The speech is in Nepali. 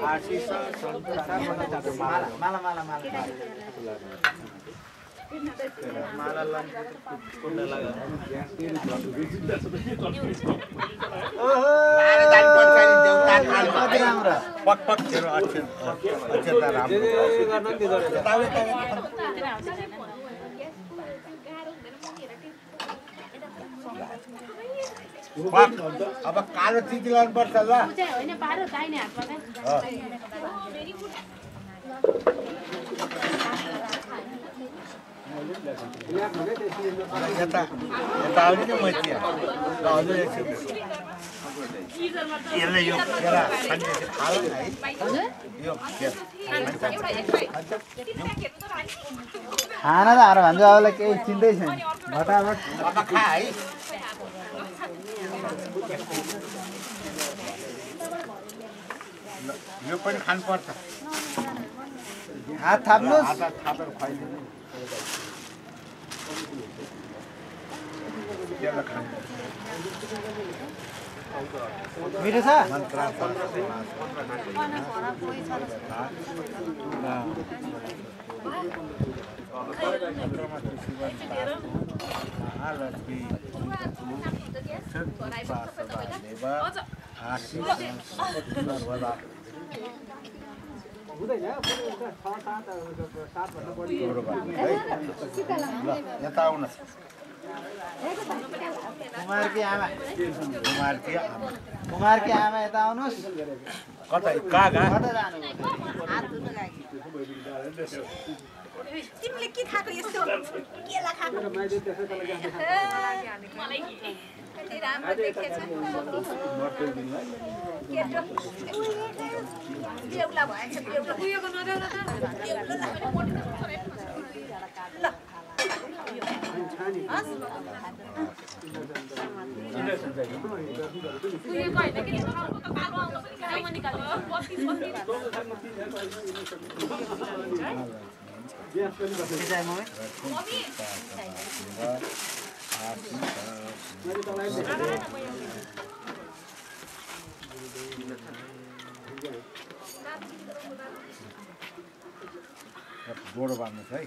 आशीष माला माला माला पक पक तेरो अक्षर अब कालो चिज लाउनु पर्छ ल हैन पारो दाहिने हातमा यता यता आउने नि मैचिया ल हजुर एकछिन यसले यो केरा खानु है यो खाना त हार भन्छ अबलाई केही चिन्दै छैन भटाभट अब खा है यो पनि खानु पर्छ हात थाप्नुस् हात थापेर खुवाइदिनु त्यसलाई खानु मिठो छ यता आउनुहोस् कुमारकी आमा कुमारकी आमा यता आउनुहोस् कता कहाँ कता जानु तिमीले के खाएको यस्तो केला खाएको मलाई कति राम्रो देखेछ बेउला भएछ बेउला उयोको नदेऊ न ल गोडो बाँध्नु छ है